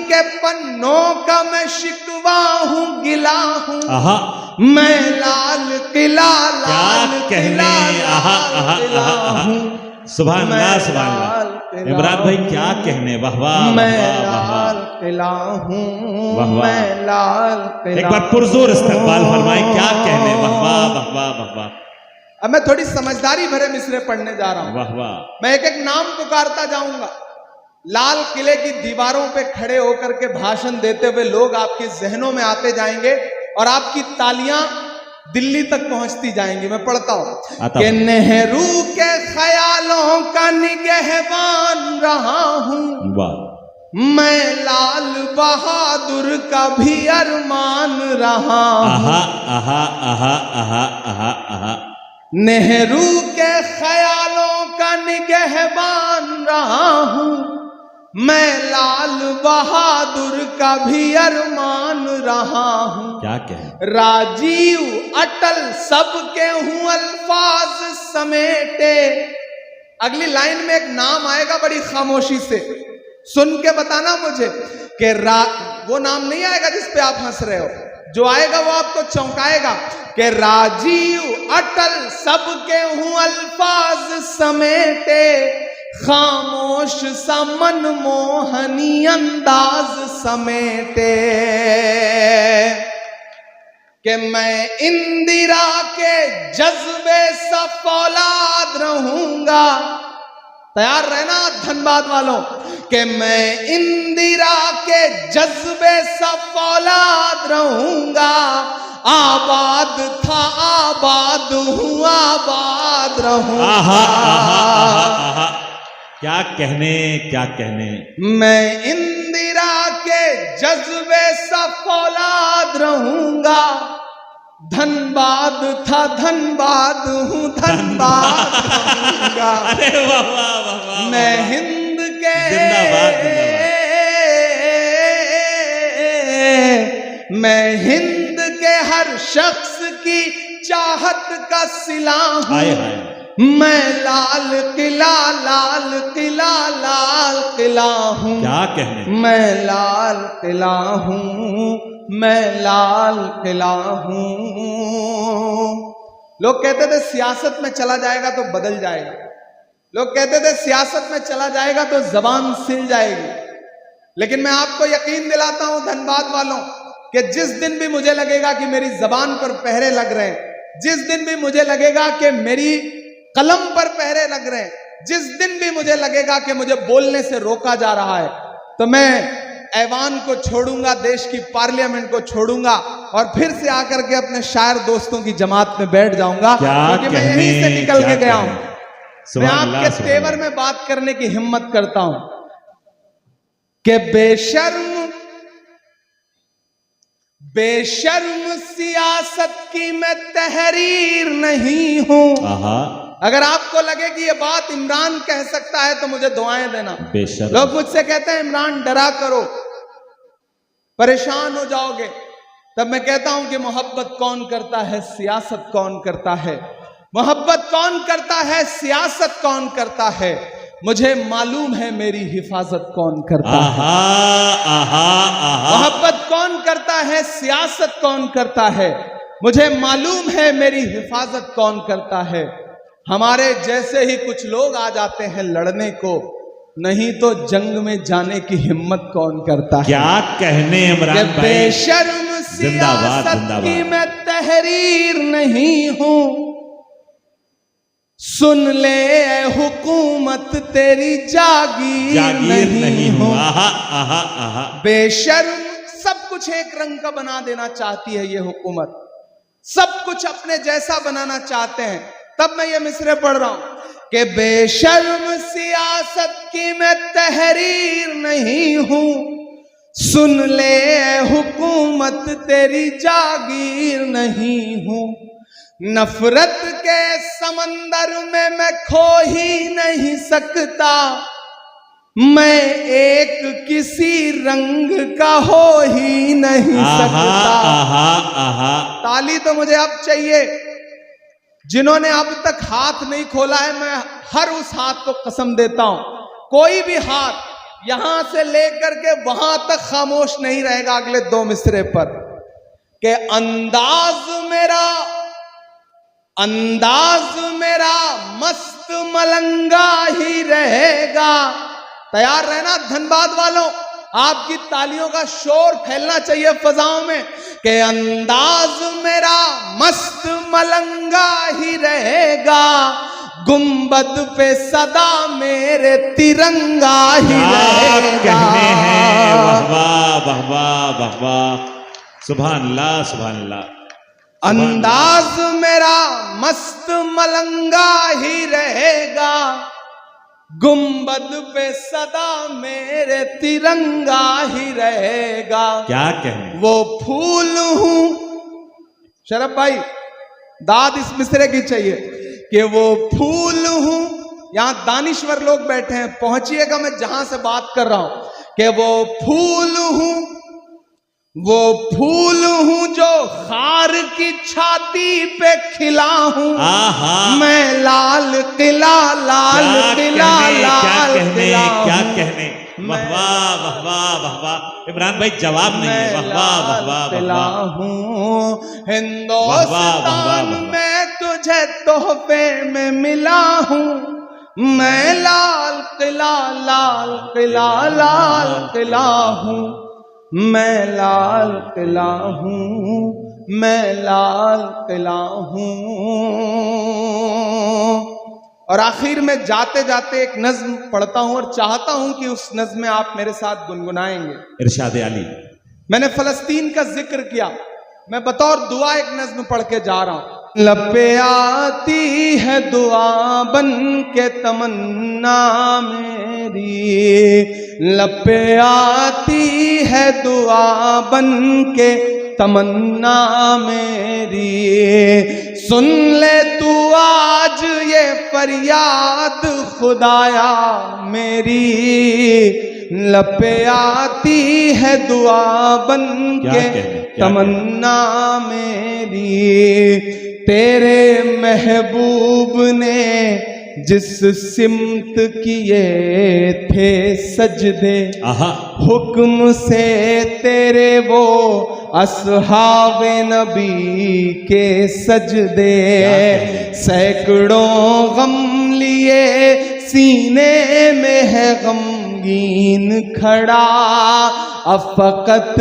के पन्नों का मैं शिकवा हूं, गिला हूं मैं लाल किला, लाल किला, लाल किला हूं। सुभान अल्लाह, सुभान अल्लाह। इमरान भाई क्या कहने, वाह वाह, मैं लाल किला हूं, मैं लाल किला। एक बार पुरजोर इस्तकबाल फरमाएं, क्या कहने, वाह वाह, वाह वाह, वाह वाह। अब मैं थोड़ी समझदारी भरे मिसरे पढ़ने जा रहा हूं। वाह वाह। मैं एक एक नाम पुकारता जाऊंगा। लाल किले की दीवारों पे खड़े होकर के भाषण देते हुए लोग आपके जहनों में आते जाएंगे और आपकी तालियां दिल्ली तक पहुंचती जाएंगी। मैं पढ़ता हूं कि नेहरू के ख्यालों का निगहबान रहा हूं, मैं लाल बहादुर का भी अरमान रहा हूं। नेहरू के ख्यालों का निगहबान रहा हूं, मैं लाल बहादुर का भी अरमान रहा हूं। क्या कहें, राजीव अटल सबके हूं अल्फाज समेटे। अगली लाइन में एक नाम आएगा, बड़ी खामोशी से सुन के बताना मुझे कि वो नाम नहीं आएगा जिस पे आप हंस रहे हो, जो आएगा वो आपको चौंकाएगा कि राजीव अटल सबके हूं अल्फाज समेटे, खामोश सा मनमोहनी अंदाज समेटे। कि मैं इंदिरा के जज्बे सा फौलाद रहूंगा। तैयार रहना धनबाद वालों, कि मैं इंदिरा के जज्बे सा फौलाद रहूंगा। आबाद था आबाद हूं, आबाद रहूंगा। क्या कहने, क्या कहने। मैं इंदिरा के जज्बे सा फौलाद रहूंगा। धनबाद था धनबाद हूं, धनबाद रहूंगा। अरे वाह वाह वाह वाह। मैं हिंद के मैं हिंद के हर शख्स की चाहत का सिला हूं। मैं लाल किला, लाल किला, लाल किला हूं। क्या कहने, मैं लाल किला हूं, मैं लाल किला हूं। लोग कहते थे सियासत में चला जाएगा तो बदल जाएगा। लोग कहते थे सियासत में चला जाएगा तो जबान सिल जाएगी। लेकिन मैं आपको यकीन दिलाता हूं धनबाद वालों कि जिस दिन भी मुझे लगेगा कि मेरी जबान पर पहरे लग रहे हैं, जिस दिन भी मुझे लगेगा कि मेरी कलम पर पहरे लग रहे हैं, जिस दिन भी मुझे लगेगा कि मुझे बोलने से रोका जा रहा है, तो मैं ऐवान को छोड़ूंगा, देश की पार्लियामेंट को छोड़ूंगा और फिर से आकर के अपने शायर दोस्तों की जमात में बैठ जाऊंगा, क्योंकि मैं यहीं से निकल के गया हूं। मैं आपके तेवर में बात करने की हिम्मत करता हूं कि बेशर्म सियासत की मैं तहरीर नहीं हूं। अगर आपको लगे कि ये बात इमरान कह सकता है तो मुझे दुआएं देना। लोग मुझसे कहते हैं इमरान डरा करो, परेशान हो जाओगे, तब मैं कहता हूं कि मोहब्बत कौन करता है, सियासत कौन करता है। मोहब्बत कौन करता है, सियासत कौन करता है। मुझे मालूम है मेरी हिफाजत कौन करता है। मोहब्बत कौन करता है, सियासत कौन करता है। मुझे मालूम है मेरी हिफाजत कौन करता है। हमारे जैसे ही कुछ लोग आ जाते हैं लड़ने को, नहीं तो जंग में जाने की हिम्मत कौन करता है। क्या कहने इमरान भाई, बेशर्म जिंदाबाद, सियासत जिंदाबाद। की मैं तहरीर नहीं हूं, सुन ले ए हुकूमत तेरी जागीर नहीं हूं। आहा आहा आहा। बेशर्म, सब कुछ एक रंग का बना देना चाहती है ये हुकूमत, सब कुछ अपने जैसा बनाना चाहते हैं। तब मैं ये मिसरे पढ़ रहा हूं कि बेशर्म सियासत की मैं तहरीर नहीं हूं, सुन ले ए हुकूमत तेरी जागीर नहीं हूं। नफरत के समंदर में मैं खो ही नहीं सकता, मैं एक किसी रंग का हो ही नहीं सकता। आहा आहा। ताली तो मुझे अब चाहिए। जिन्होंने अब तक हाथ नहीं खोला है, मैं हर उस हाथ को कसम देता हूं, कोई भी हाथ यहां से लेकर के वहां तक खामोश नहीं रहेगा अगले 2 मिसरे पर, कि अंदाज मेरा मस्त मलंगा ही रहेगा। तैयार रहना धनबाद वालों, आपकी तालियों का शोर फैलना चाहिए फजाओं में, कि अंदाज मेरा मस्त मलंगा ही रहेगा, गुंबद पे सदा मेरे तिरंगा ही रहेगा। कहने हैं, वाह वाह वाह वाह वाह वाह, सुभान अल्लाह सुभान अल्लाह। अंदाज मेरा मस्त मलंगा ही रहेगा, गुंबद पे सदा मेरे तिरंगा ही रहेगा। क्या कहने। वो फूल हूं, शरफ भाई दाद इस मिसरे की चाहिए, कि वो फूल हूं। यहां दानिश्वर लोग बैठे हैं, पहुंचिएगा मैं जहां से बात कर रहा हूं, कि वो फूल हूं, वो फूल हूं जो खार की छाती पे खिला हूं। मैं लाल किला लाल किला लाल किला, क्या कहने। वाह वाह वाह वाह वाह वाह। इमरान भाई जवाब नहीं है। वाह वाह वाह वाह हूँ। हिंदुस्तान में तुझे तोहफे में मिला हूँ, मैं लाल किला लाल किला लाल किला हूँ, मैं लाल किला हूं, मैं लाल किला हूं। और आखिर में जाते जाते एक नज्म पढ़ता हूं और चाहता हूं कि उस नज्म में आप मेरे साथ गुनगुनाएंगे। इरशाद अली। मैंने फलस्तीन का जिक्र किया, मैं बतौर दुआ एक नज्म पढ़ के जा रहा हूं। लपे आती है दुआ बन के तमन्ना मेरी, लपे आती है दुआ बन के तमन्ना मेरी, सुन ले तू आज ये फरियाद खुदाया मेरी, लपे आती है दुआ बन के तमन्ना मेरी। तेरे महबूब ने जिस सिमत किए थे सजदे, हुक्म से तेरे वो असहाबे नबी के सजदे, सैकड़ों गम लिए सीने में है गमगीन खड़ा, अब फकत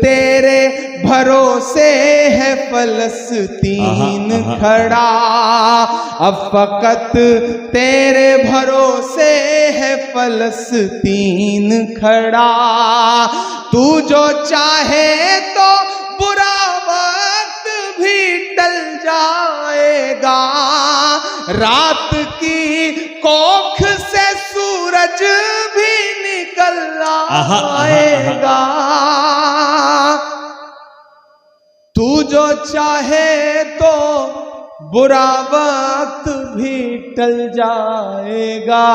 तेरे भरोसे है फलस्तीन खड़ा, अब फकत तेरे भरोसे है फलस्तीन खड़ा। तू जो चाहे तो बुरा वक्त भी टल जाएगा, रात की कोख से सूरज भी निकल आएगा। तू जो चाहे तो बुरा वक्त भी टल जाएगा,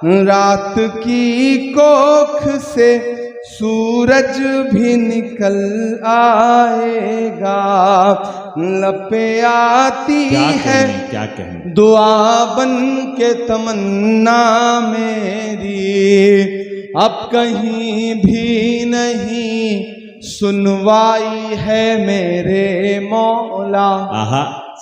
रात की कोख से सूरज भी निकल आएगा। लपे आती है क्या कहने दुआ बन के तमन्ना मेरी, अब कहीं भी नहीं सुनवाई है मेरे मौला,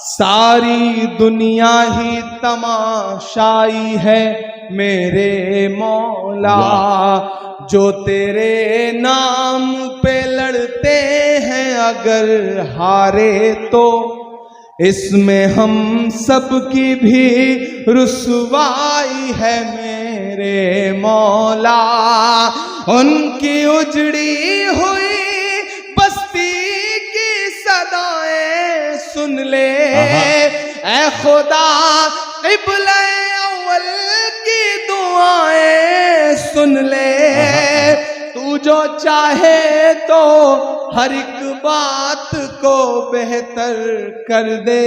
सारी दुनिया ही तमाशाई है मेरे मौला, जो तेरे नाम पे लड़ते हैं अगर हारे तो इसमें हम सब की भी रुसवाई है मेरे मौला। उनकी उजड़ी हुई बस्ती की सदाएं सुन ले ऐ खुदा, क़िबला अव्वल की दुआएं सुन ले। तू जो चाहे तो हर एक बात को बेहतर कर दे,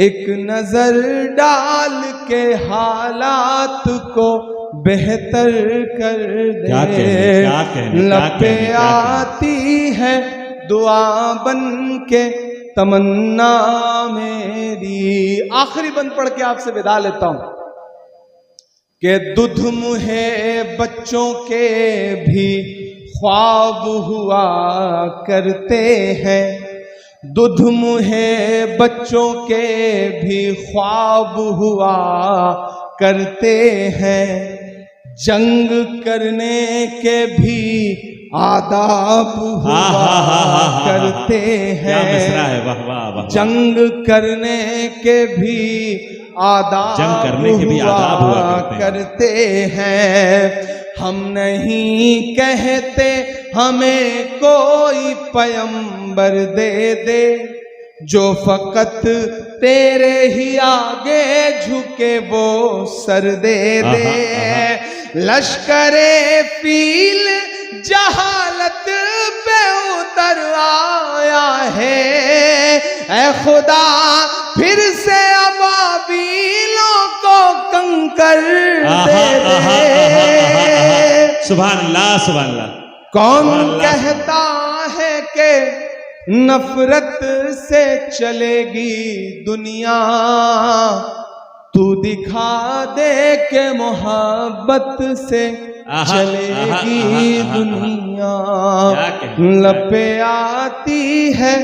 एक नजर डाल के हालात को बेहतर कर दे। क्या कहने, लपे आती है दुआ बन के तमन्ना मेरी। आखिरी बंद पढ़ के आपसे विदा लेता हूं कि दुध मुहे बच्चों के भी ख्वाब हुआ करते हैं, दुध मुहे बच्चों के भी ख्वाब हुआ करते हैं, जंग करने के भी आदाब हुआ करते हैं। वाह वाह वाह। जंग करने के भी आदाब हुआ करते हैं। हम नहीं कहते हमें कोई पैगंबर दे दे, जो फकत तेरे ही आगे झुके वो सर दे दे। लश्करे फील जहालत पे उतर आया है, ऐ खुदा फिर से अबाबीलों को कंकर दे दे। सुभान अल्लाह सुभान अल्लाह। कौन कहता है कि नफरत से चलेगी दुनिया, तू दिखा दे के मोहब्बत से चलेगी दुनिया। लपे आती है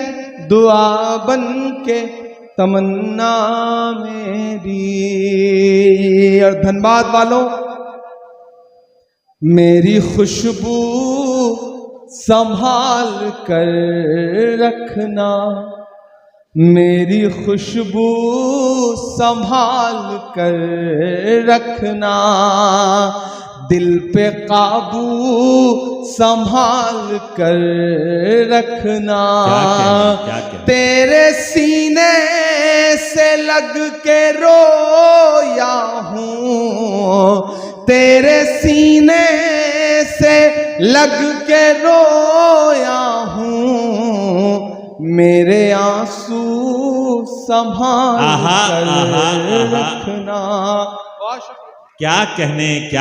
दुआ बन के तमन्ना मेरी। और धनबाद वालों, मेरी खुशबू संभाल कर रखना, मेरी खुशबू संभाल कर रखना, दिल पे काबू संभाल कर रखना। तेरे सीने से लग के रोया हूँ, तेरे सीने से लग के रोया हूँ, मेरे आंसू संभाल कर रखना। क्या कहने क्या